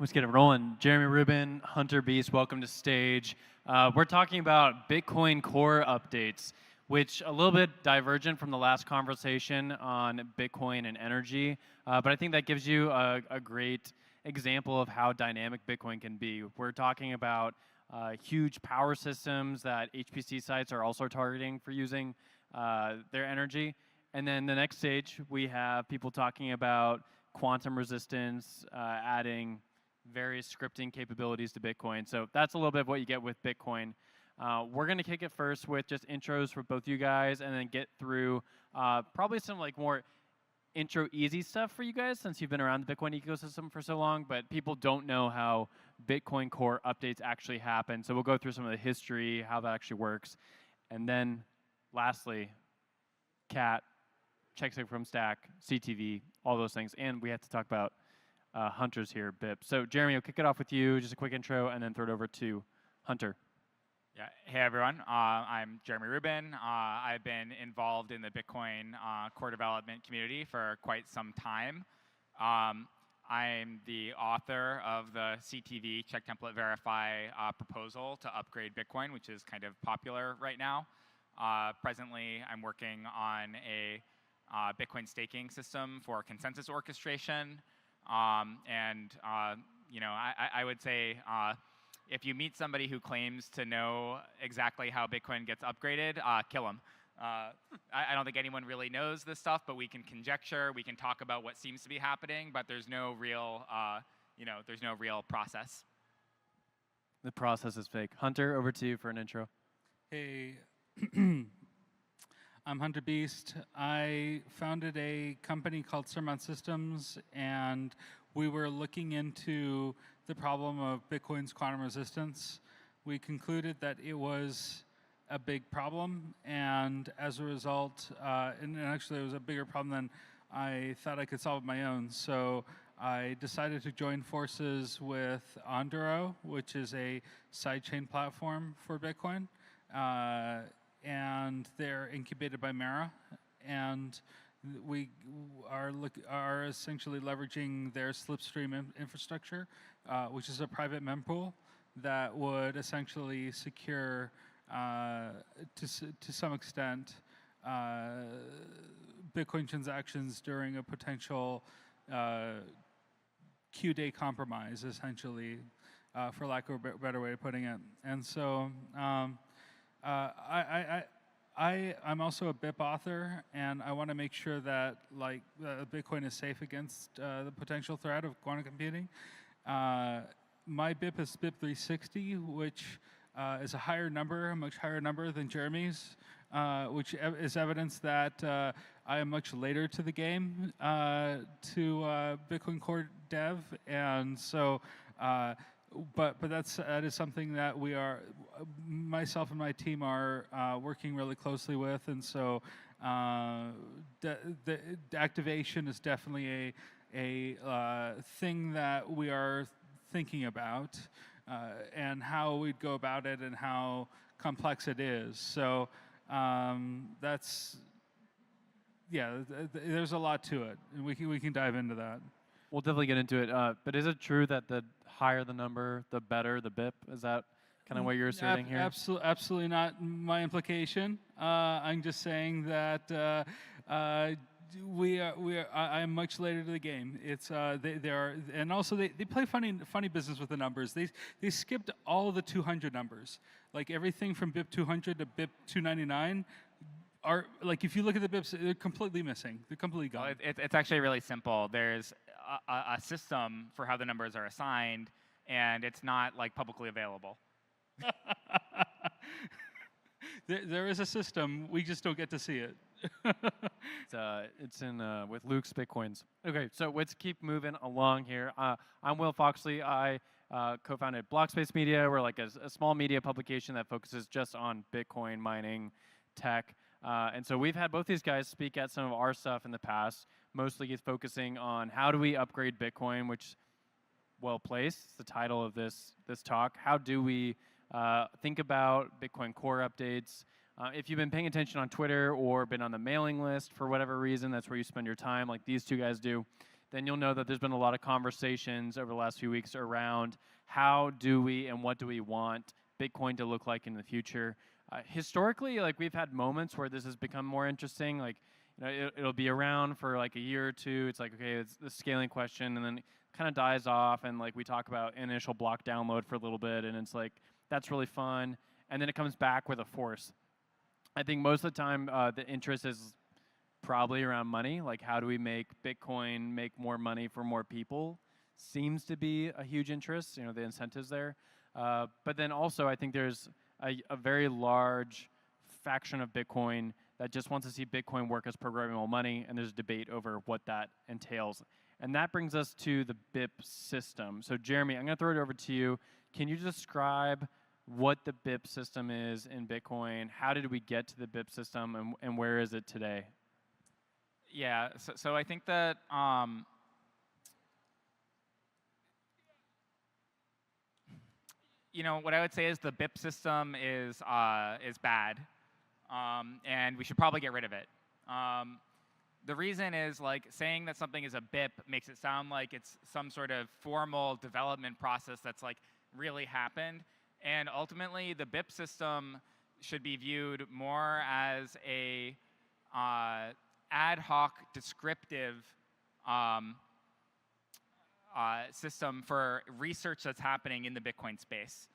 Let's get it rolling. Jeremy Rubin, Hunter Beast, welcome to stage. We're talking about Bitcoin Core updates, which a little bit divergent from the last conversation on Bitcoin and energy, but I think that gives you a great example of how dynamic Bitcoin can be. We're talking about huge power systems that HPC sites are also targeting for using their energy. And then the next stage, we have people talking about quantum resistance, adding various scripting capabilities to Bitcoin. So that's a little bit of what you get with Bitcoin. We're going to kick it first with just intros for both you guys, and then get through probably some like more intro easy stuff for you guys since you've been around the Bitcoin ecosystem for so long, but people don't know how Bitcoin Core updates actually happen. So we'll go through some of the history, how that actually works. And then lastly, Cat, check from stack, CTV, all those things. And we have to talk about Hunter's here, BIP. So Jeremy, I'll kick it off with you, just a quick intro, and then throw it over to Hunter. Yeah. Hey, everyone. I'm Jeremy Rubin. I've been involved in the Bitcoin core development community for quite some time. I'm the author of the CTV, Check Template Verify proposal to upgrade Bitcoin, which is kind of popular right now. Presently, I'm working on a Bitcoin staking system for consensus orchestration. You know, I would say if you meet somebody who claims to know exactly how Bitcoin gets upgraded, kill them. I don't think anyone really knows this stuff, but we can conjecture, we can talk about what seems to be happening, but there's no real, there's no real process. The process is fake. Hunter, over to you for an intro. Hey, I'm Hunter Beast. I founded a company called Sermon Systems, and we were looking into the problem of Bitcoin's quantum resistance. We concluded that it was a big problem, and as a result, and actually it was a bigger problem than I thought I could solve on my own. So I decided to join forces with Onduro, which is a sidechain platform for Bitcoin. And they're incubated by Mara, and we are essentially leveraging their Slipstream infrastructure, which is a private mempool that would essentially secure, to some extent, Bitcoin transactions during a potential Q-day compromise, essentially, for lack of a better way of putting it. And so I'm also a BIP author, and I want to make sure that Bitcoin is safe against the potential threat of quantum computing. My BIP is BIP 360, which is a much higher number than Jeremy's, which is evidence that I am much later to the game to Bitcoin Core dev, and so. But that is something that we are, myself and my team are working really closely with, and so the activation is definitely a thing that we are thinking about, and how we'd go about it and how complex it is. So that's, yeah, there's a lot to it, and we can dive into that. We'll definitely get into it. But is it true that the higher the number, the better the BIP? Is that kind of what you're asserting here? Absolutely not my implication. I'm just saying that I'm much later to the game. It's they are, and also they play funny business with the numbers. They skipped all the 200 numbers, like everything from BIP 200 to BIP 299. Are, like, if you look at the BIPs, they're completely missing. They're completely gone. Well, it's actually really simple. There's a system for how the numbers are assigned, and it's not like publicly available. There is a system. We just don't get to see it. It's in with Luke's Bitcoins. Okay, so let's keep moving along here. I'm Will Foxley. I co-founded Blockspace Media. We're like a small media publication that focuses just on Bitcoin mining, tech. And so we've had both these guys speak at some of our stuff in the past, mostly focusing on how do we upgrade Bitcoin, which, well placed, it's the title of this talk. How do we think about Bitcoin Core updates? If you've been paying attention on Twitter or been on the mailing list for whatever reason, that's where you spend your time, like these two guys do, then you'll know that there's been a lot of conversations over the last few weeks around how do we and what do we want Bitcoin to look like in the future. Historically, like we've had moments where this has become more interesting. Like, you know, it'll be around for like a year or two. It's like, okay, it's the scaling question, and then it kind of dies off, and like we talk about initial block download for a little bit, and it's like that's really fun, and then it comes back with a force. I think most of the time the interest is probably around money. Like, how do we make Bitcoin make more money for more people? Seems to be a huge interest. You know, the incentives there. But then also, I think there's a very large faction of Bitcoin that just wants to see Bitcoin work as programmable money, and there's debate over what that entails. And that brings us to the BIP system. So Jeremy, I'm going to throw it over to you. Can you describe what the BIP system is in Bitcoin? How did we get to the BIP system, and where is it today? Yeah, so I think that you know, what I would say is the BIP system is bad, and we should probably get rid of it. The reason is, like, saying that something is a BIP makes it sound like it's some sort of formal development process that's like really happened, and ultimately the BIP system should be viewed more as a ad hoc descriptive system for research that's happening in the Bitcoin space.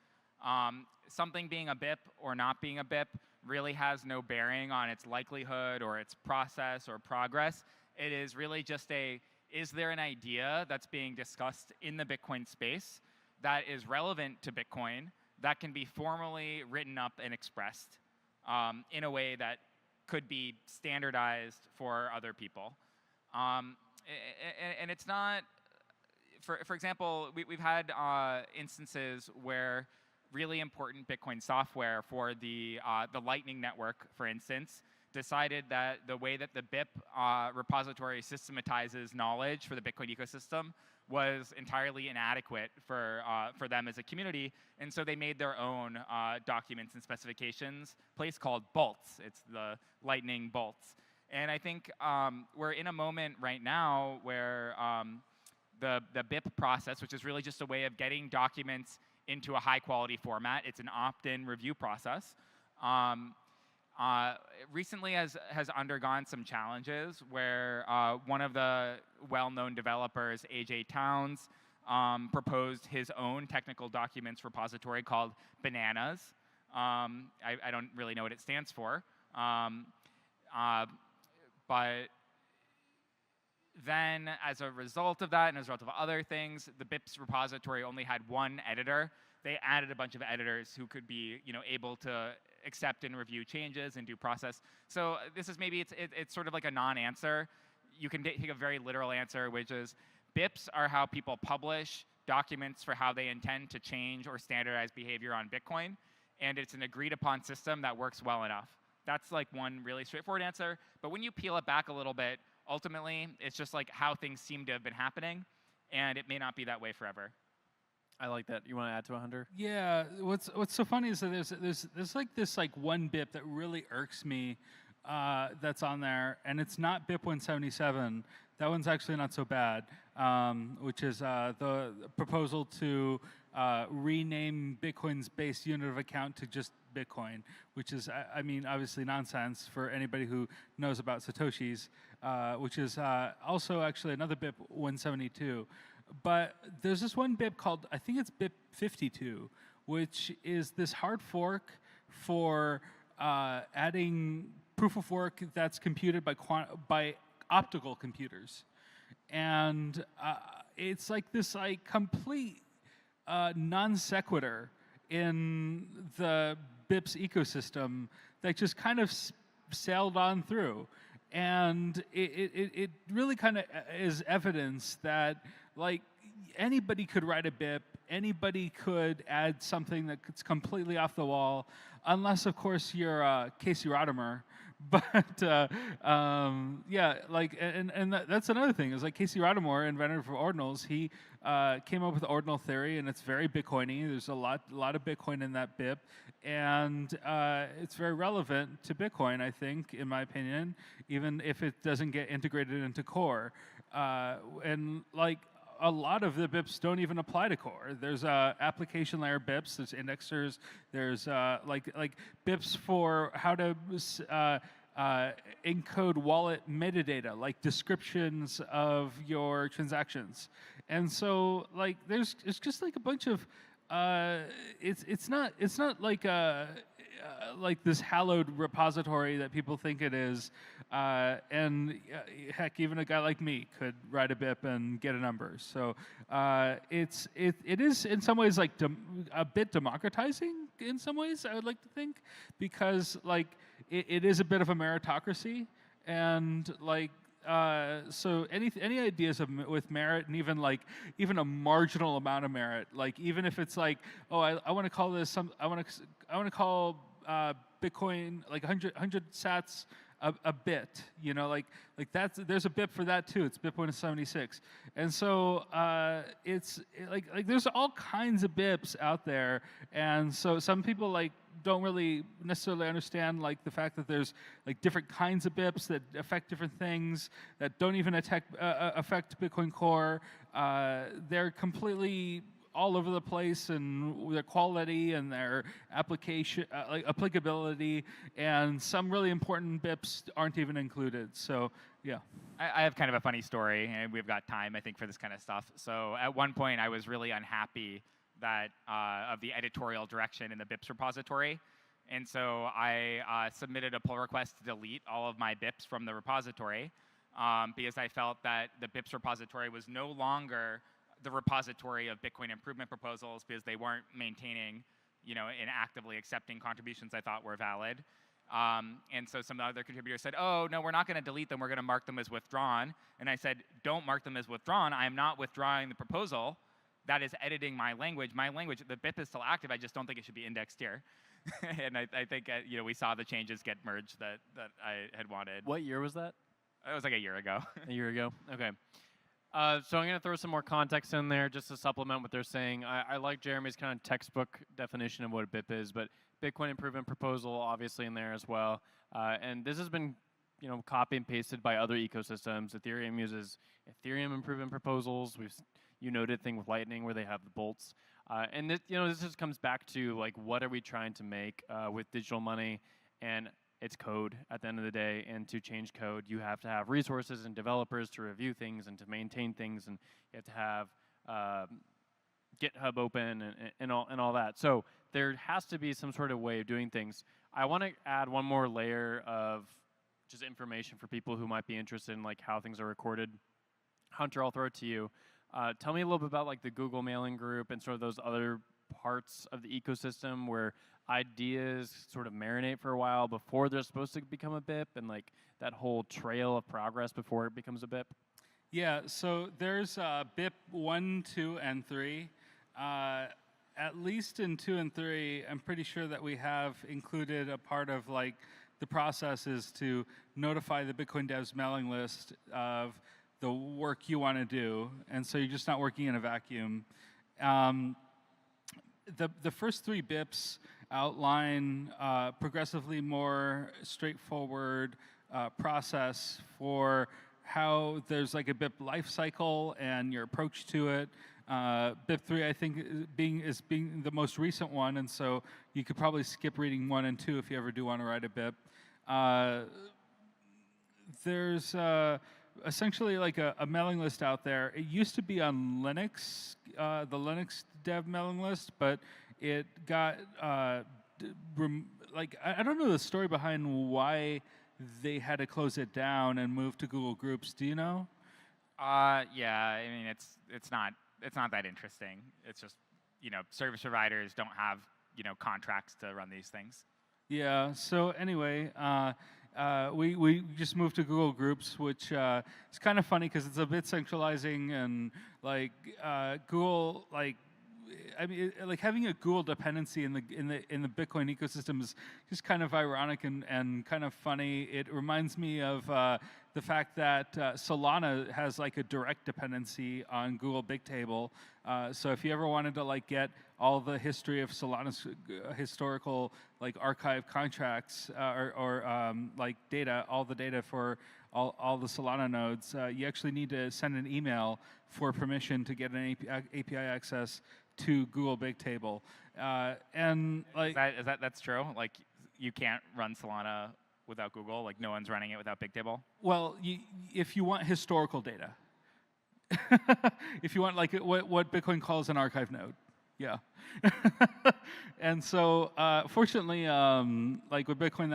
Something being a BIP or not being a BIP really has no bearing on its likelihood or its process or progress. It is really just is there an idea that's being discussed in the Bitcoin space that is relevant to Bitcoin that can be formally written up and expressed in a way that could be standardized for other people. And it's not, for example, we've had instances where really important Bitcoin software for the Lightning Network, for instance, decided that the way that the BIP repository systematizes knowledge for the Bitcoin ecosystem was entirely inadequate for them as a community, and so they made their own documents and specifications, a place called Bolts. It's the Lightning Bolts. And I think we're in a moment right now where the BIP process, which is really just a way of getting documents into a high-quality format, it's an opt-in review process, recently has undergone some challenges where one of the well-known developers, AJ Towns, proposed his own technical documents repository called Bananas. I don't really know what it stands for, but then as a result of that and as a result of other things, the BIP's repository only had one editor. They added a bunch of editors who could be, you know, able to accept and review changes and due process. So this is maybe, it's sort of like a non-answer. You can take a very literal answer, which is BIPs are how people publish documents for how they intend to change or standardize behavior on Bitcoin, and it's an agreed upon system that works well enough. That's like one really straightforward answer, but when you peel it back a little bit, ultimately, it's just like how things seem to have been happening, and it may not be that way forever. I like that. You want to add to it, Hunter? Yeah. What's so funny is that there's like this like one BIP that really irks me that's on there, and it's not BIP 177. That one's actually not so bad, which is the proposal to rename Bitcoin's base unit of account to just Bitcoin, which is, I mean, obviously nonsense for anybody who knows about Satoshis, which is also actually another BIP 172. But there's this one BIP called, I think it's BIP 52, which is this hard fork for adding proof of work that's computed by optical computers. And it's like this like complete non sequitur in the BIP's ecosystem that just kind of sailed on through. And it really kind of is evidence that like anybody could write a BIP, anybody could add something that's completely off the wall, unless of course you're Casey Rodimer. But yeah, like, and that's another thing. Is like Casey Rodimer, inventor for ordinals, he came up with the ordinal theory, and it's very Bitcoiny. There's a lot of Bitcoin in that BIP, and it's very relevant to Bitcoin, I think, in my opinion, even if it doesn't get integrated into core. and like a lot of the BIPs don't even apply to core. There's application layer BIPs, there's indexers, there's like BIPs for how to encode wallet metadata, like descriptions of your transactions. And so like it's just like a bunch of it's not like this hallowed repository that people think it is, and heck, even a guy like me could write a BIP and get a number. So it is in some ways like a bit democratizing in some ways, I would like to think, because like it is a bit of a meritocracy, and like so any ideas with merit, and even a marginal amount of merit, like even if it's like, oh, I want to call this I want to call Bitcoin like 100 sats a bit, you know, like there's a BIP for that too. It's Bitcoin 76, and so it's like there's all kinds of BIPs out there, and so some people like don't really necessarily understand like the fact that there's like different kinds of BIPs that affect different things that don't even affect Bitcoin Core. They're completely all over the place, and their quality and their application, like applicability, and some really important BIPs aren't even included. So yeah. I have kind of a funny story, and we've got time, I think, for this kind of stuff. So at one point, I was really unhappy that of the editorial direction in the BIPs repository. And so I submitted a pull request to delete all of my BIPs from the repository because I felt that the BIPs repository was no longer the repository of Bitcoin improvement proposals because they weren't maintaining, you know, and actively accepting contributions I thought were valid. And so some other contributors said, oh, no, we're not going to delete them. We're going to mark them as withdrawn. And I said, don't mark them as withdrawn. I am not withdrawing the proposal. That is editing my language. My language, the BIP is still active. I just don't think it should be indexed here. And I think, you know, we saw the changes get merged that I had wanted. What year was that? It was like a year ago. A year ago? Okay. So I'm going to throw some more context in there just to supplement what they're saying. I like Jeremy's kind of textbook definition of what a BIP is, but Bitcoin improvement proposal obviously in there as well. And this has been, you know, copy and pasted by other ecosystems. Ethereum uses Ethereum improvement proposals. You noted thing with Lightning where they have the bolts. And this, you know, this just comes back to like, what are we trying to make with digital money? And it's code at the end of the day, and to change code, you have to have resources and developers to review things and to maintain things, and you have to have GitHub open and all that. So there has to be some sort of way of doing things. I want to add one more layer of just information for people who might be interested in like how things are recorded. Hunter, I'll throw it to you. Tell me a little bit about like the Google mailing group and sort of those other parts of the ecosystem where ideas sort of marinate for a while before they're supposed to become a BIP, and like that whole trail of progress before it becomes a BIP? Yeah, so there's BIP 1, 2, and 3. At least in 2 and 3, I'm pretty sure that we have included a part of like the process is to notify the Bitcoin devs mailing list of the work you want to do, and so you're just not working in a vacuum. The first 3 BIPs outline progressively more straightforward process for how there's like a BIP life cycle and your approach to it. BIP 3, I think, is being the most recent one, and so you could probably skip reading 1 and 2 if you ever do want to write a BIP. There's essentially like a mailing list out there. It used to be on Linux, the Linux dev mailing list, but it got like I don't know the story behind why they had to close it down and move to Google Groups. Do you know? Yeah, I mean it's not that interesting. It's just, you know, service providers don't have, you know, contracts to run these things. Yeah. So anyway, we just moved to Google Groups, which is kind of funny because it's a bit centralizing, and like Google like like having a Google dependency in the Bitcoin ecosystem is just kind of ironic and kind of funny. It reminds me of the fact that Solana has like a direct dependency on Google Bigtable. So if you ever wanted to like get all the history of Solana's historical like archive contracts or like data, all the data for all the Solana nodes, you actually need to send an email for permission to get an API access to Google Bigtable. And like, that's true? Like, you can't run Solana without Google? Like, no one's running it without Bigtable? well, if you want historical data, if you want like what Bitcoin calls an archive node, yeah. And so, fortunately, like with Bitcoin,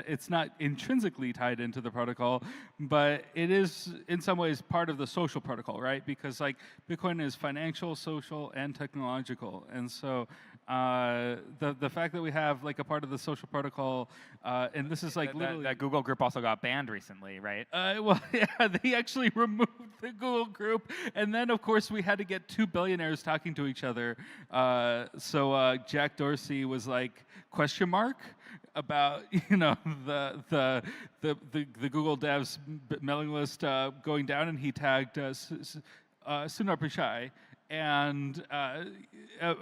it's not intrinsically tied into the protocol, but it is in some ways part of the social protocol, right? Because like Bitcoin is financial, social, and technological, and so the fact that we have like a part of the social protocol, and this is like literally that Google group also got banned recently, right? well, yeah, they actually removed the Google group, and then of course we had to get two billionaires talking to each other. So Jack Dorsey was like question mark about the Google devs mailing list going down, and he tagged Sundar Pichai. And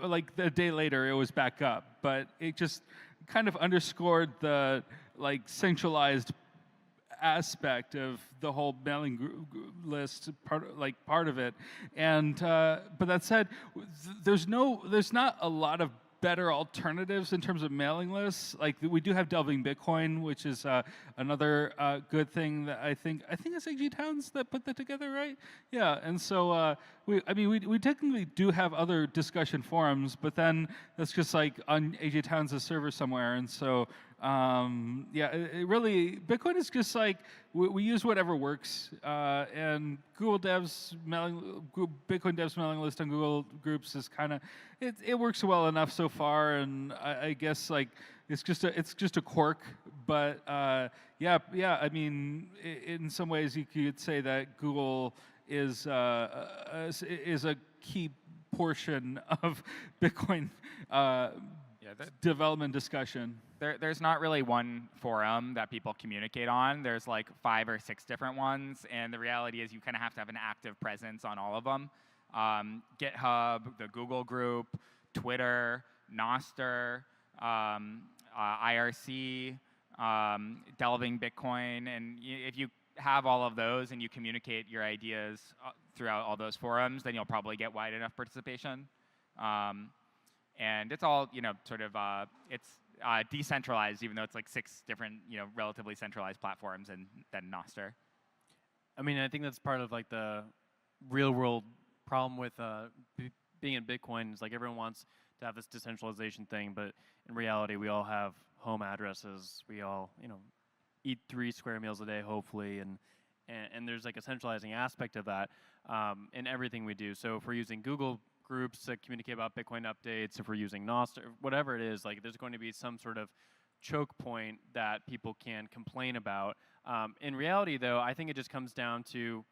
like a day later, it was back up. But it just kind of underscored the like centralized aspect of the whole mailing list part of it. And but that said, there's not a lot of better alternatives in terms of mailing lists. Like we do have Delving Bitcoin, which is another good thing that I think it's AG Towns that put that together, right? Yeah, and so we technically do have other discussion forums, but then that's just like on AG Towns' server somewhere, and so yeah, it really Bitcoin is just like we use whatever works, and Google Bitcoin devs mailing list on Google Groups is kind of it works well enough so far, and I guess like it's just a quirk, but yeah. I mean, in some ways you could say that Google is a key portion of Bitcoin development discussion. There's not really one forum that people communicate on. There's like 5 or 6 different ones, and the reality is you kind of have to have an active presence on all of them. GitHub, the Google group, Twitter, Nostr, IRC, Delving Bitcoin, and if you have all of those and you communicate your ideas throughout all those forums, then you'll probably get wide enough participation. And it's all, sort of, it's decentralized, even though it's like 6 different, relatively centralized platforms and then Nostr. I mean, I think that's part of like the real world problem with being in Bitcoin is like everyone wants to have this decentralization thing, but in reality, we all have home addresses. We all, eat 3 square meals a day, hopefully, and there's like a centralizing aspect of that in everything we do. So if we're using Google Groups to communicate about Bitcoin updates, if we're using Nostr, whatever it is, like there's going to be some sort of choke point that people can complain about. In reality, though, I think it just comes down to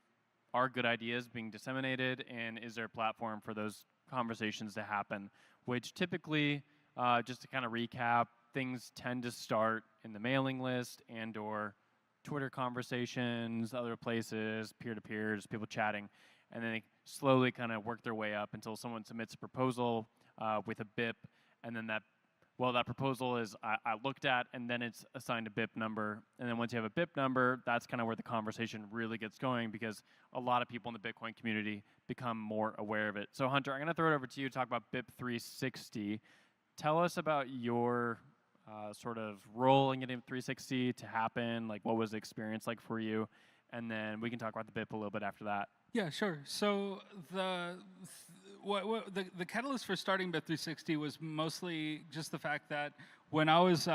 are good ideas being disseminated, and is there a platform for those conversations to happen, which typically, just to kind of recap, things tend to start in the mailing list and or Twitter conversations, other places, peer-to-peer, just people chatting, and then they slowly kind of work their way up until someone submits a proposal with a BIP, and then that proposal is I looked at, and then it's assigned a BIP number, and then once you have a BIP number, that's kind of where the conversation really gets going, because a lot of people in the Bitcoin community become more aware of it. So Hunter, I'm going to throw it over to you to talk about BIP 360. Tell us about your sort of role in getting 360 to happen, like what was the experience like for you, and then we can talk about the BIP a little bit after that. Yeah, sure. So the catalyst for starting BIP 360 was mostly just the fact that when I was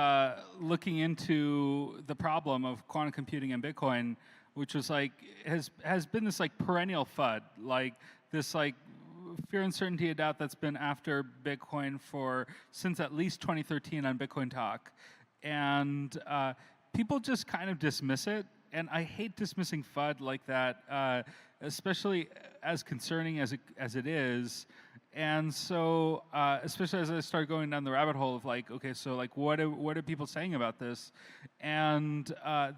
looking into the problem of quantum computing and Bitcoin, which was like has been this like perennial FUD, like this like fear, uncertainty, and doubt that's been after Bitcoin since at least 2013 on Bitcoin Talk, and people just kind of dismiss it. And I hate dismissing FUD like that, especially as concerning as it is. And so, especially as I started going down the rabbit hole of like, okay, so like, what are people saying about this? And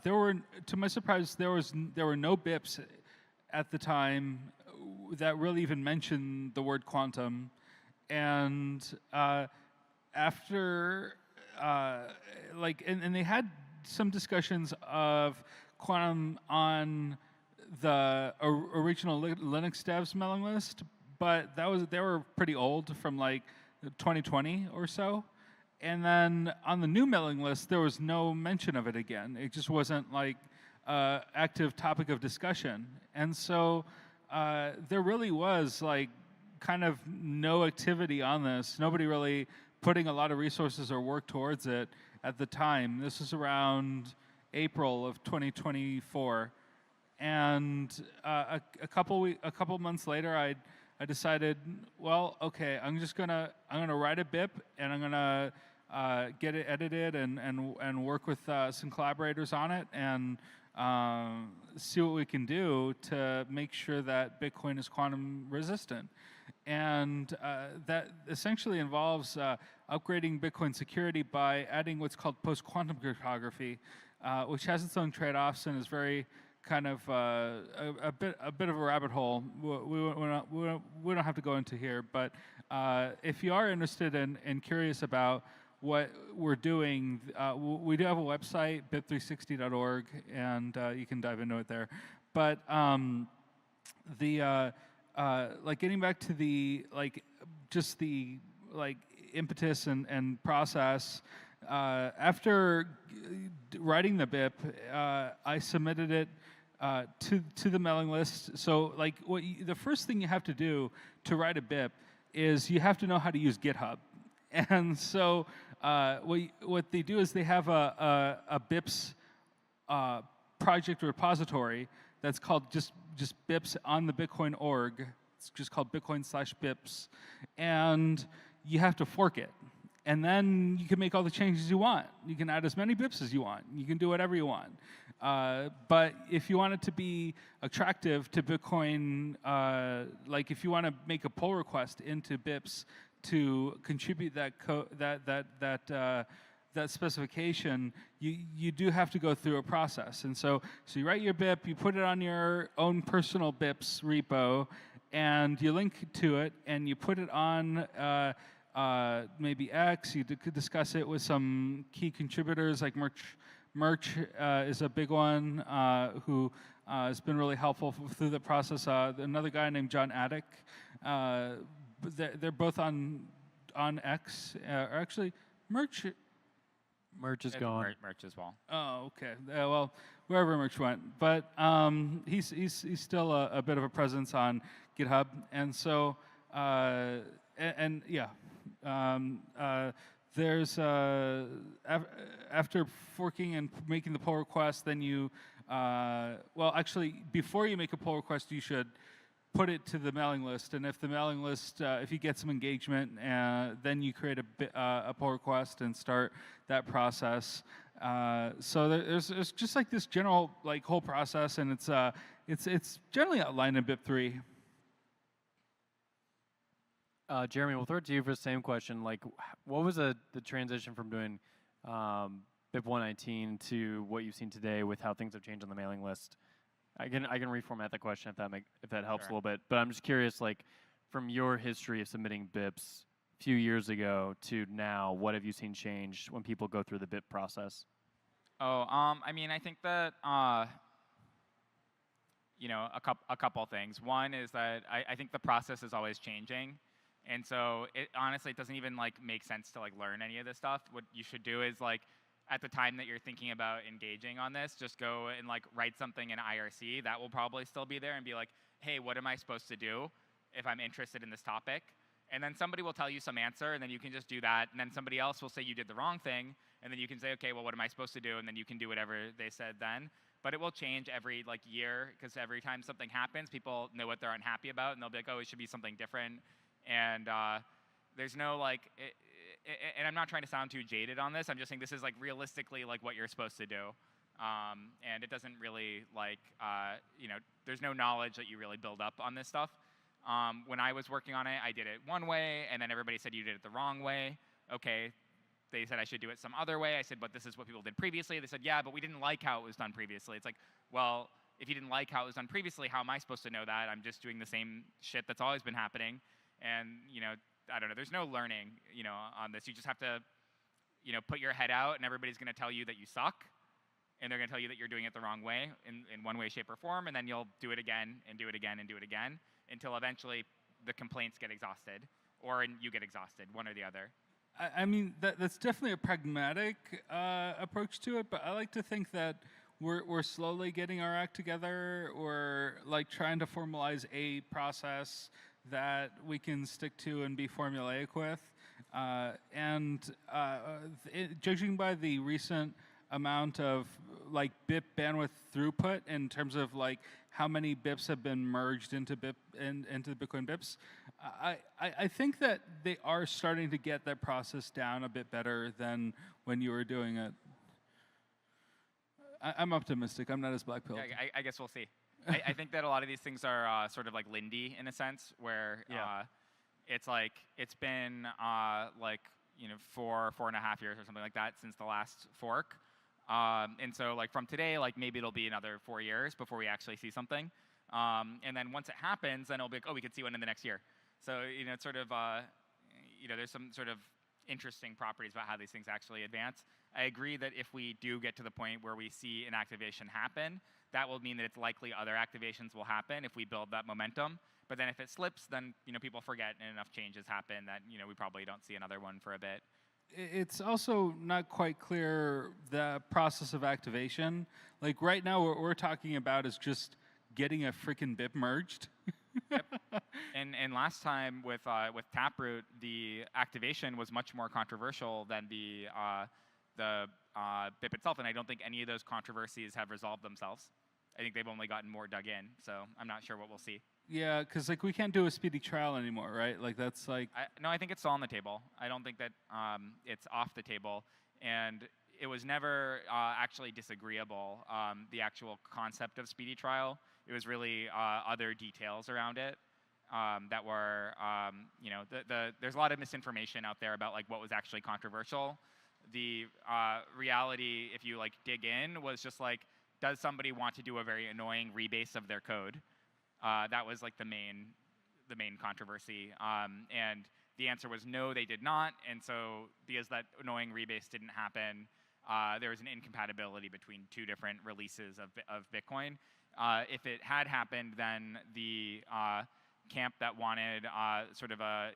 there were, to my surprise, there were no BIPs at the time that really even mentioned the word quantum. And after, and they had some discussions of quantum on the original Linux devs mailing list, but they were pretty old, from like 2020 or so. And then on the new mailing list, there was no mention of it again. It just wasn't like active topic of discussion. And so there really was like kind of no activity on this. Nobody really putting a lot of resources or work towards it at the time. This was around April of 2024. And a couple months later, I decided, well, okay, I'm gonna write a BIP, and I'm gonna get it edited and work with some collaborators on it, and see what we can do to make sure that Bitcoin is quantum resistant. And that essentially involves upgrading Bitcoin security by adding what's called post-quantum cryptography, which has its own trade-offs and is very kind of a bit of a rabbit hole we don't have to go into here. But if you are interested and curious about what we're doing, we do have a website, bip360.org, and you can dive into it there. But like getting back to the just the impetus and process. After writing the BIP, I submitted it to the mailing list. So like the first thing you have to do to write a BIP is you have to know how to use GitHub. And so what they do is they have a BIPs project repository that's called just BIPs on the Bitcoin org. It's just called Bitcoin/BIPs. And you have to fork it. And then you can make all the changes you want. You can add as many BIPs as you want. You can do whatever you want. But if you want it to be attractive to Bitcoin, like if you want to make a pull request into BIPs to contribute that specification, you do have to go through a process. And so you write your BIP, you put it on your own personal BIPs repo, and you link to it, and you put it on maybe X. You could discuss it with some key contributors, like Merch is a big one who has been really helpful through the process. Another guy named John Attic. They're both on X. Or actually, Merch is gone. Merch as well. Oh, okay. Well, wherever Merch went, but he's still a bit of a presence on GitHub, and so and yeah. There's after forking and making the pull request, then you well, actually, before you make a pull request, you should put it to the mailing list. And if the mailing list, if you get some engagement, then you create a pull request and start that process. So there's just like this general whole process, and it's generally outlined in BIP3. Jeremy, we'll throw it to you for the same question. Like, what was the transition from doing BIP 119 to what you've seen today with how things have changed on the mailing list? I can reformat the question if that helps a little bit. But I'm just curious, like, from your history of submitting BIPs a few years ago to now, what have you seen change when people go through the BIP process? Oh, I mean, I think that you know, a couple things. One is that I think the process is always changing. And so honestly, it doesn't even make sense to learn any of this stuff. What you should do is at the time that you're thinking about engaging on this, just go and write something in IRC. That will probably still be there and be like, hey, what am I supposed to do if I'm interested in this topic? And then somebody will tell you some answer, and then you can just do that. And then somebody else will say you did the wrong thing, and then you can say, okay, well, what am I supposed to do? And then you can do whatever they said then. But it will change every year, because every time something happens, people know what they're unhappy about, and they'll be like, oh, it should be something different. And there's no and I'm not trying to sound too jaded on this. I'm just saying this is realistically what you're supposed to do. And it doesn't really you know, there's no knowledge that you really build up on this stuff. When I was working on it, I did it one way, and then everybody said you did it the wrong way. Okay, they said I should do it some other way. I said, but this is what people did previously. They said, yeah, but we didn't like how it was done previously. It's like, well, if you didn't like how it was done previously, how am I supposed to know that? I'm just doing the same shit that's always been happening. And, I don't know, there's no learning, on this. You just have to, put your head out, and everybody's going to tell you that you suck. And they're going to tell you that you're doing it the wrong way in one way, shape, or form. And then you'll do it again and do it again and do it again until eventually the complaints get exhausted or you get exhausted, one or the other. I mean, that's definitely a pragmatic approach to it, but I like to think that we're slowly getting our act together. We're like trying to formalize a process that we can stick to and be formulaic with. Judging by the recent amount of like BIP bandwidth throughput in terms of like how many BIPs have been merged into into the Bitcoin BIPs, I think that they are starting to get that process down a bit better than when you were doing it. I'm optimistic. I'm not as black-pilled. Yeah, I guess we'll see. I think that a lot of these things are sort of like Lindy in a sense, where it's like it's been 4.5 years or something like that since the last fork. And so like from today, like maybe it'll be another 4 years before we actually see something. And then once it happens, then it'll be like, oh, we could see one in the next year. So, it's sort of, there's some sort of interesting properties about how these things actually advance. I agree that if we do get to the point where we see an activation happen, that will mean that it's likely other activations will happen if we build that momentum. But then if it slips, then, people forget and enough changes happen that, we probably don't see another one for a bit. It's also not quite clear the process of activation. Like right now, what we're talking about is just getting a freaking BIP merged. Yep. And last time with Taproot, the activation was much more controversial than the BIP itself, and I don't think any of those controversies have resolved themselves. I think they've only gotten more dug in, so I'm not sure what we'll see. Yeah, because like we can't do a speedy trial anymore, right? Like that's like. No, I think it's still on the table. I don't think that it's off the table, and it was never actually disagreeable. The actual concept of speedy trial. It was really other details around it that were, there's a lot of misinformation out there about like what was actually controversial. The reality, if you like dig in, was just like, does somebody want to do a very annoying rebase of their code? That was like the main controversy, and the answer was no, they did not. And so because that annoying rebase didn't happen, there was an incompatibility between two different releases of Bitcoin. If it had happened, then the camp that wanted sort of a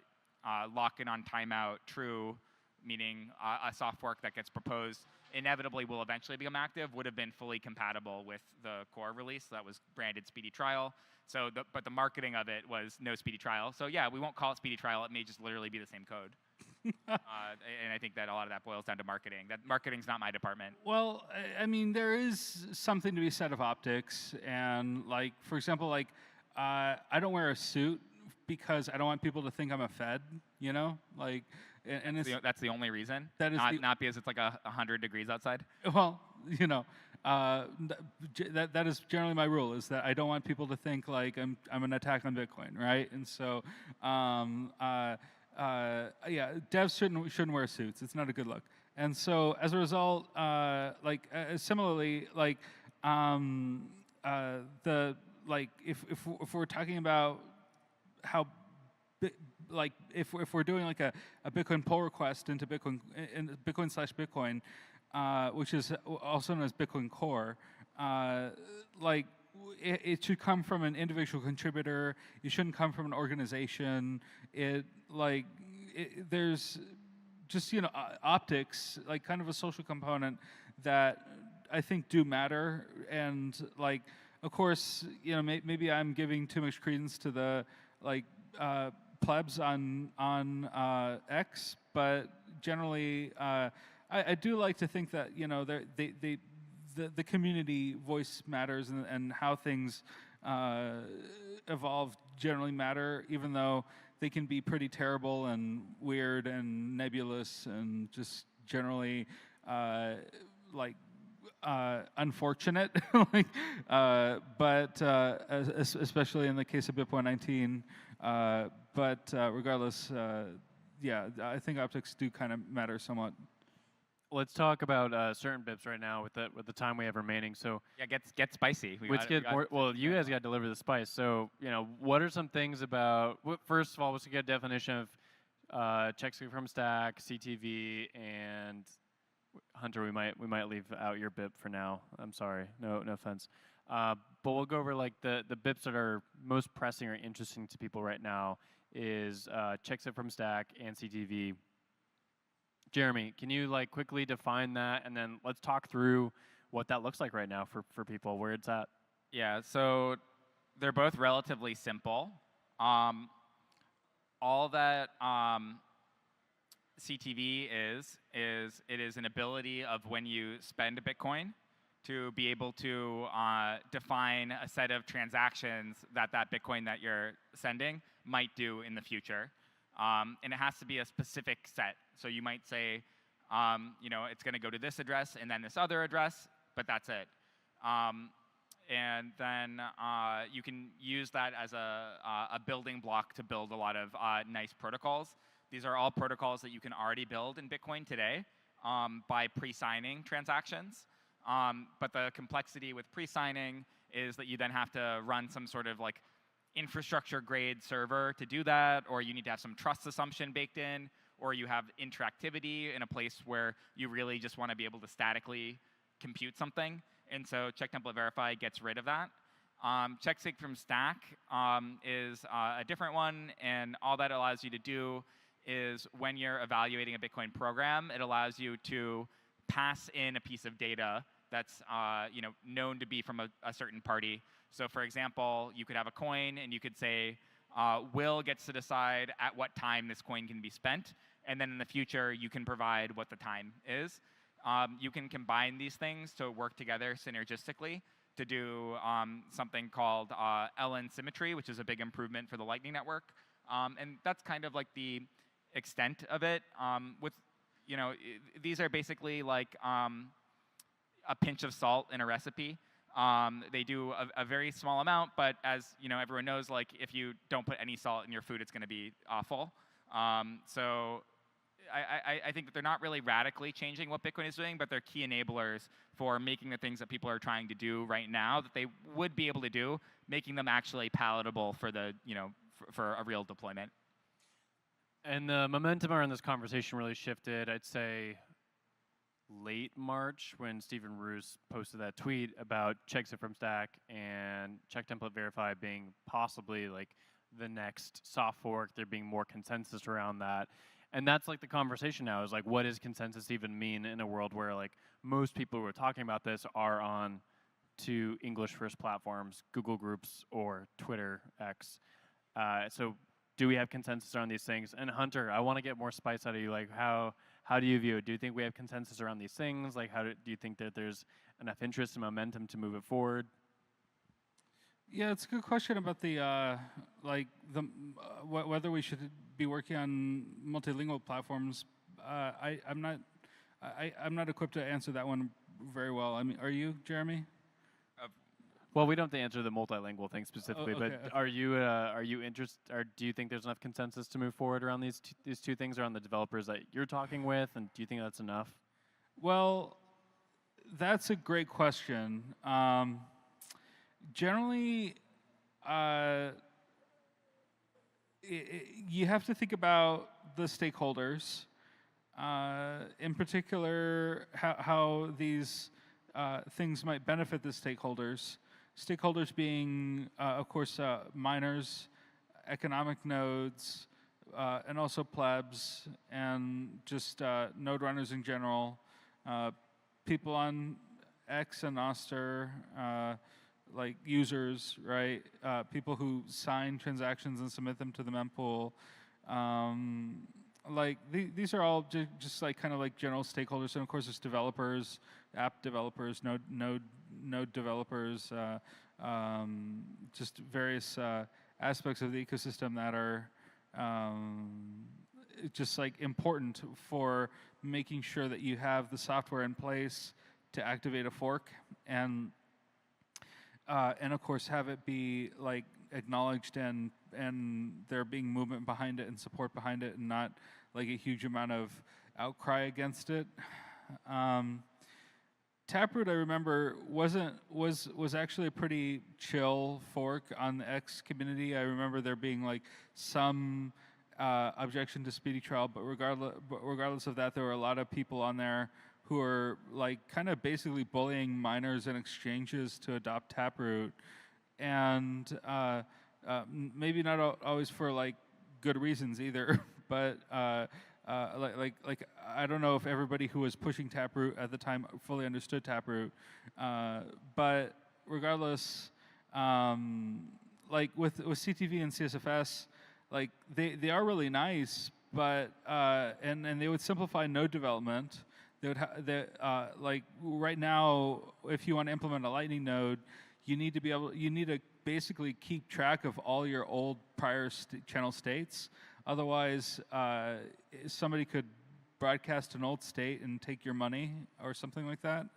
lock-in on timeout true, meaning a soft fork that gets proposed, inevitably will eventually become active, would have been fully compatible with the core release that was branded Speedy Trial. So, but the marketing of it was no Speedy Trial. So yeah, we won't call it Speedy Trial. It may just literally be the same code. And I think that a lot of that boils down to marketing. That marketing's not my department. Well, I mean, there is something to be said of optics, and like, for example, like, I don't wear a suit because I don't want people to think I'm a Fed. Like, and that's the only reason. That is not because it's like 100 degrees outside. Well, that is generally my rule, is that I don't want people to think like I'm an attack on Bitcoin, right? And so. Yeah, devs shouldn't wear suits. It's not a good look. And so as a result, similarly, like if we're talking about how if we're doing like a Bitcoin pull request into Bitcoin/Bitcoin, which is also known as Bitcoin Core, it should come from an individual contributor. It shouldn't come from an organization. There's just optics, like kind of a social component that I think do matter. And like, of course, maybe I'm giving too much credence to the plebs on X, but generally, I do like to think that the community voice matters, and how things evolve generally matter, even though they can be pretty terrible and weird and nebulous and just generally unfortunate. But especially in the case of BIP 119, But regardless, yeah, I think optics do kind of matter somewhat. Let's talk about certain bips right now with the time we have remaining. So Yeah, get spicy. let's get more. Well, you guys got to deliver the spice. So what are some things about? First of all, let's get a definition of check from stack, CTV, and Hunter. We might leave out your bip for now. I'm sorry. No offense. But we'll go over like the bips that are most pressing or interesting to people right now is check from stack and CTV. Jeremy, can you like quickly define that, and then let's talk through what that looks like right now for people, where it's at. Yeah, so they're both relatively simple. All that CTV is it is an ability of when you spend a Bitcoin to be able to define a set of transactions that Bitcoin that you're sending might do in the future. And it has to be a specific set. So you might say, it's going to go to this address and then this other address, but that's it. And then you can use that as a building block to build a lot of nice protocols. These are all protocols that you can already build in Bitcoin today by pre-signing transactions. But the complexity with pre-signing is that you then have to run some sort of like infrastructure grade server to do that, or you need to have some trust assumption baked in, or you have interactivity in a place where you really just want to be able to statically compute something. And so check template verify gets rid of that. Check sig from stack is a different one, and all that allows you to do is when you're evaluating a Bitcoin program, it allows you to pass in a piece of data that's known to be from a certain party. So for example, you could have a coin and you could say, Will gets to decide at what time this coin can be spent, and then in the future you can provide what the time is. You can combine these things to work together synergistically to do something called LN symmetry, which is a big improvement for the Lightning Network. And that's kind of like the extent of it. These are basically like a pinch of salt in a recipe. They do a very small amount, but as everyone knows, like if you don't put any salt in your food, it's going to be awful. So I think that they're not really radically changing what Bitcoin is doing, but they're key enablers for making the things that people are trying to do right now that they would be able to do, making them actually palatable for the for a real deployment. And the momentum around this conversation really shifted, I'd say, late March when Stephen Roos posted that tweet about checks it from stack and check template verify being possibly like the next soft fork, there being more consensus around that. And that's like the conversation now is like, what does consensus even mean in a world where like most people who are talking about this are on to English first platforms, Google Groups or Twitter X. So do we have consensus around these things? And Hunter, I want to get more spice out of you. Like how do you view it? Do you think we have consensus around these things? Like do you think that there's enough interest and momentum to move it forward? Yeah, it's a good question about the whether we should be working on multilingual platforms. I'm not equipped to answer that one very well. I mean, are you, Jeremy? Well, we don't have to answer the multilingual thing specifically, okay, but okay. Are you interested, or do you think there's enough consensus to move forward around these two things, around the developers that you're talking with, and do you think that's enough? Well, that's a great question. Generally, you have to think about the stakeholders, in particular how these things might benefit the stakeholders. Stakeholders being, of course, miners, economic nodes, and also plebs, and just node runners in general, people on X and Oster, like users, right? People who sign transactions and submit them to the mempool. These are all just like kind of like general stakeholders, and of course there's developers, app developers, node developers, just various aspects of the ecosystem that are just like important for making sure that you have the software in place to activate a fork, and of course have it be like acknowledged and there being movement behind it and support behind it, and not like a huge amount of outcry against it. Taproot, I remember, was actually a pretty chill fork on the X community. I remember there being like some objection to speedy trial, but regardless of that, there were a lot of people on there who are like kind of basically bullying miners and exchanges to adopt Taproot, and maybe not always for like good reasons either, but like I don't know if everybody who was pushing Taproot at the time fully understood Taproot, but regardless, like with CTV and CSFS, like they are really nice, but and they would simplify node development. They would like right now, if you want to implement a Lightning node, you need to basically keep track of all your old prior channel states. Otherwise, somebody could broadcast an old state and take your money or something like that.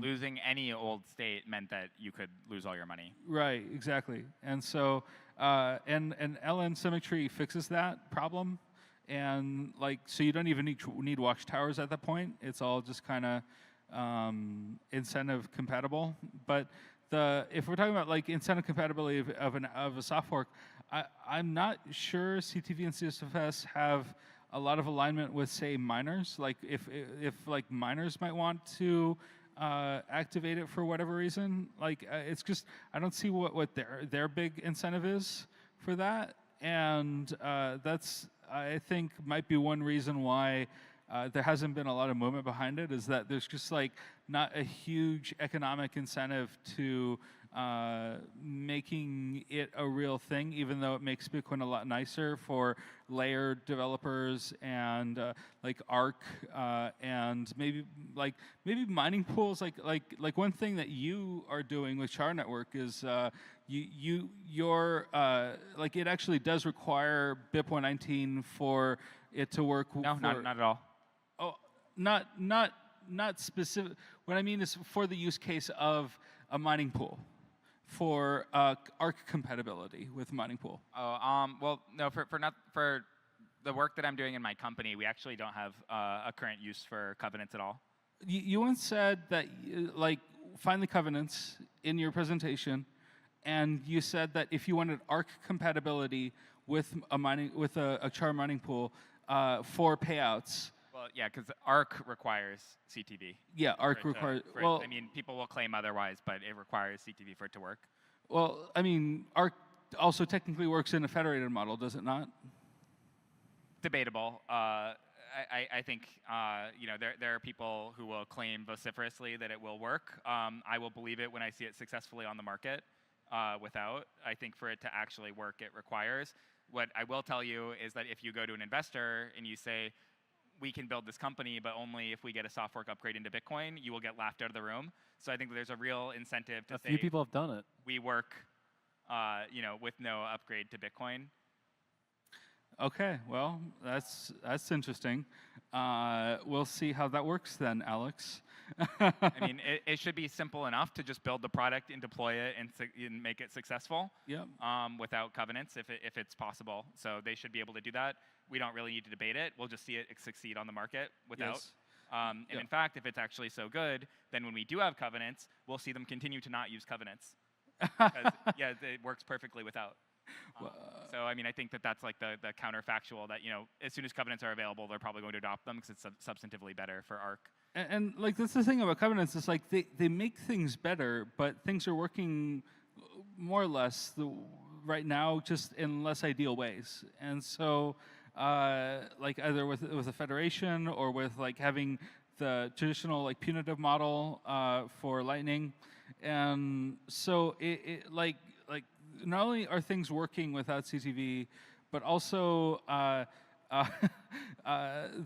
Losing any old state meant that you could lose all your money. Right, exactly. And so, and LN symmetry fixes that problem. And like, so you don't even need watchtowers at that point. It's all just kind of incentive compatible. But if we're talking about like incentive compatibility of a soft fork, I'm not sure CTV and CSFS have a lot of alignment with, say, miners. Like if like miners might want to activate it for whatever reason, like it's just I don't see what their big incentive is for that, and that's I think might be one reason why there hasn't been a lot of movement behind it, is that there's just like not a huge economic incentive to making it a real thing, even though it makes Bitcoin a lot nicer for layered developers and like Arc and maybe mining pools. Like one thing that you are doing with Char Network is you're like it actually does require BIP 119 for it to work. No, not at all. Oh, not specific. What I mean is for the use case of a mining pool, for ARC compatibility with mining pool. Oh, well, no, for the work that I'm doing in my company, we actually don't have a current use for covenants at all. You once said that like find the covenants in your presentation, and you said that if you wanted ARC compatibility with a Char mining pool for payouts. Well, yeah, because ARC requires CTV. Yeah, ARC requires. Well, I mean, people will claim otherwise, but it requires CTV for it to work. Well, I mean, ARC also technically works in a federated model, does it not? Debatable. I think you know there are people who will claim vociferously that it will work. I will believe it when I see it successfully on the market. Without, I think for it to actually work, it requires. What I will tell you is that if you go to an investor and you say, we can build this company, but only if we get a soft fork upgrade into Bitcoin, you will get laughed out of the room. So I think that there's a real incentive to say, a few people have done it. We work, you know, with no upgrade to Bitcoin. Okay, well, that's interesting. We'll see how that works then, Alex. I mean, it should be simple enough to just build the product and deploy it and make it successful. Yep. Without covenants, if it's possible. So they should be able to do that. We don't really need to debate it. We'll just see it succeed on the market without. Yes. And in fact, if it's actually so good, then when we do have covenants, we'll see them continue to not use covenants. Because, yeah, it works perfectly without. So, I mean, I think that's like the counterfactual that, you know, as soon as covenants are available, they're probably going to adopt them because it's substantively better for ARC. And like, that's the thing about covenants. It's like they make things better, but things are working more or less right now just in less ideal ways. And so, like either with a federation or with like having the traditional like punitive model for Lightning. And so it like not only are things working without CTV, but also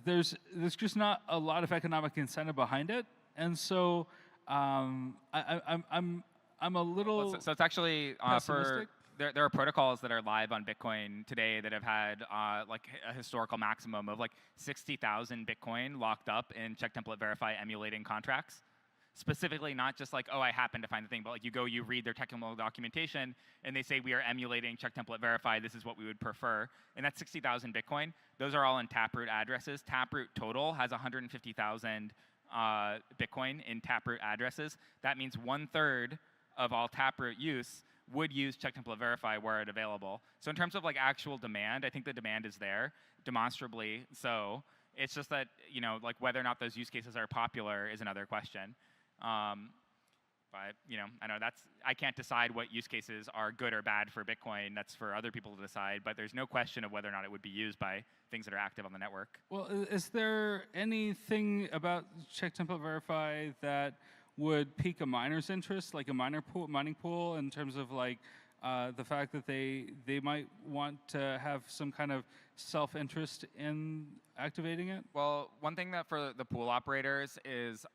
there's just not a lot of economic incentive behind it, and so I'm a little. So it's actually pessimistic. There are protocols that are live on Bitcoin today that have had like a historical maximum of like 60,000 Bitcoin locked up in check template verify emulating contracts. specifically not just like, oh, I happen to find the thing, but like you read their technical documentation, and they say we are emulating check template verify. This is what we would prefer, and that's 60,000 Bitcoin. Those are all in Taproot addresses. Taproot total has 150,000 Bitcoin in Taproot addresses. That means 1/3 of all Taproot use would use check template verify were it available. So in terms of like actual demand, I think the demand is there, demonstrably so. It's just that, like whether or not those use cases are popular is another question. But I know I can't decide what use cases are good or bad for Bitcoin. That's for other people to decide. But there's no question of whether or not it would be used by things that are active on the network. Well, is there anything about check template verify that would pique a miner's interest, like a mining pool, in terms of like the fact that they might want to have some kind of self-interest in activating it? Well, one thing that for the pool operators is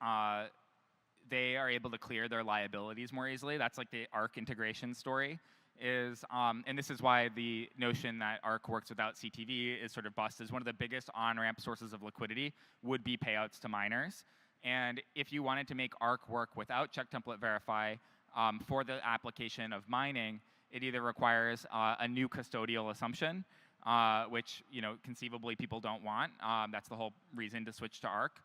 they are able to clear their liabilities more easily. That's like the Arc integration story. And this is why the notion that Arc works without CTV is sort of bust. Is one of the biggest on-ramp sources of liquidity would be payouts to miners. And if you wanted to make Arc work without check template verify for the application of mining, it either requires a new custodial assumption, which conceivably people don't want. That's the whole reason to switch to Arc.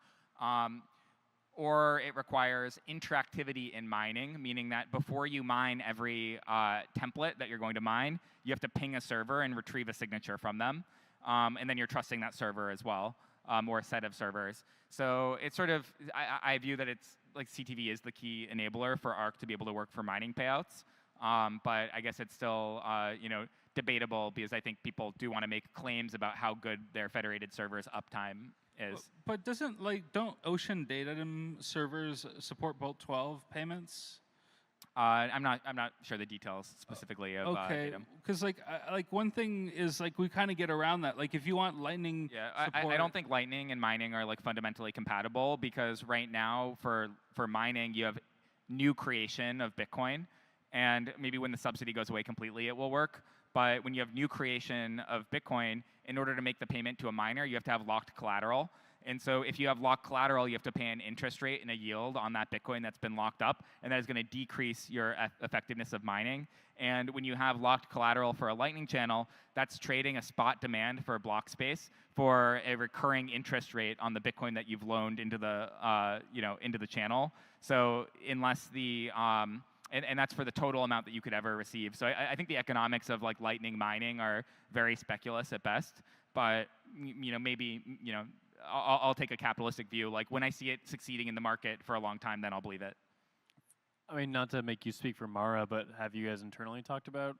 Or it requires interactivity in mining, meaning that before you mine every template that you're going to mine, you have to ping a server and retrieve a signature from them. And then you're trusting that server as well, or a set of servers. So it's sort of, I view that it's like CTV is the key enabler for Arc to be able to work for mining payouts. But I guess it's still debatable because I think people do want to make claims about how good their federated servers uptime is. But don't Ocean Datum servers support Bolt 12 payments? I'm not sure the details specifically of Datum. Because like one thing is like we kind of get around that. Like if you want Lightning support, I don't think Lightning and mining are like fundamentally compatible because right now for mining you have new creation of Bitcoin, and maybe when the subsidy goes away completely it will work. But when you have new creation of Bitcoin, in order to make the payment to a miner, you have to have locked collateral. And so if you have locked collateral, you have to pay an interest rate and a yield on that Bitcoin that's been locked up, and that is going to decrease your effectiveness of mining. And when you have locked collateral for a Lightning channel, that's trading a spot demand for block space for a recurring interest rate on the Bitcoin that you've loaned into the into the channel. So unless the and that's for the total amount that you could ever receive. So I think the economics of like Lightning mining are very speculative at best. But maybe I'll take a capitalistic view. Like when I see it succeeding in the market for a long time, then I'll believe it. I mean, not to make you speak for Mara, but have you guys internally talked about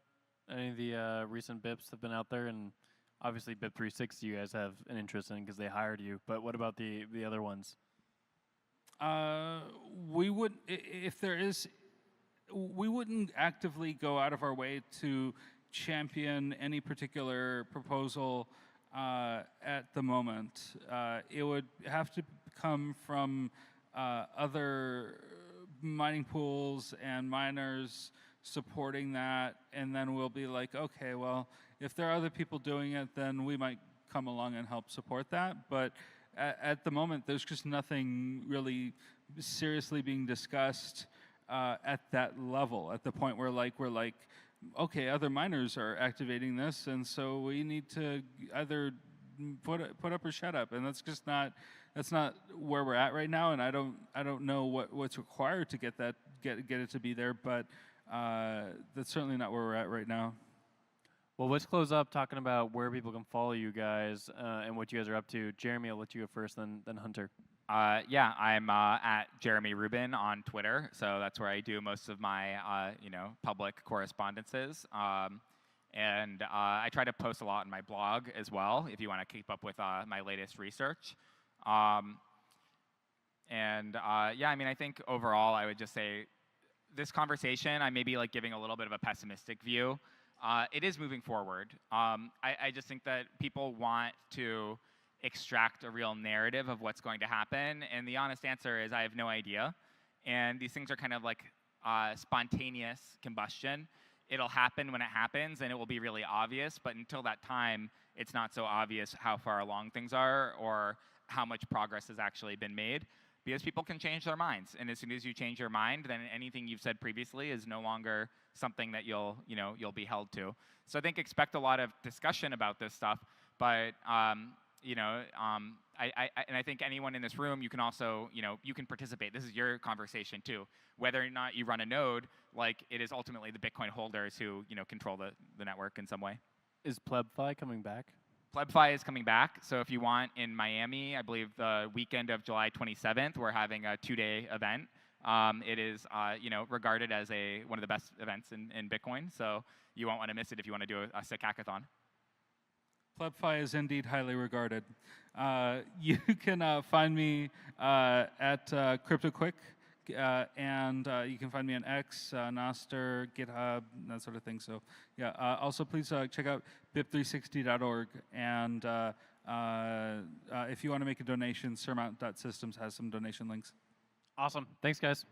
any of the recent BIPs that have been out there? And obviously BIP 360 you guys have an interest in because they hired you. But what about the other ones? We would, if there is, we wouldn't actively go out of our way to champion any particular proposal at the moment. It would have to come from other mining pools and miners supporting that, and then we'll be like, okay, well, if there are other people doing it, then we might come along and help support that. But at the moment, there's just nothing really seriously being discussed at that level, at the point where we're like, okay, other miners are activating this, and so we need to either put up or shut up, and that's not where we're at right now. And I don't know what's required to get it to be there, but that's certainly not where we're at right now. Well, let's close up talking about where people can follow you guys and what you guys are up to. Jeremy, I'll let you go first, then Hunter. Yeah, I'm at Jeremy Rubin on Twitter, so that's where I do most of my public correspondences. And I try to post a lot in my blog as well, if you want to keep up with my latest research. Yeah, I mean, I think overall, I would just say this conversation, I may be like giving a little bit of a pessimistic view. It is moving forward. I just think that people want to extract a real narrative of what's going to happen, and the honest answer is I have no idea. And these things are kind of like spontaneous combustion. It'll happen when it happens, and it will be really obvious, but until that time, it's not so obvious how far along things are or how much progress has actually been made. because people can change their minds, and as soon as you change your mind, then anything you've said previously is no longer something that you'll be held to. So I think expect a lot of discussion about this stuff, but I think anyone in this room, you can also, you can participate. This is your conversation too. Whether or not you run a node, like it is ultimately the Bitcoin holders who, control the network in some way. Is PlebFi coming back? PlebFi is coming back. So if you want, in Miami, I believe the weekend of July 27th, we're having a 2-day event. It is, regarded as one of the best events in Bitcoin. So you won't want to miss it if you want to do a sick hackathon. PlebFi is indeed highly regarded. You can find me at CryptoQuick, and you can find me on X, Nostr, GitHub, that sort of thing. So yeah, also please check out bip360.org, and if you want to make a donation, surmount.systems has some donation links. Awesome. Thanks, guys.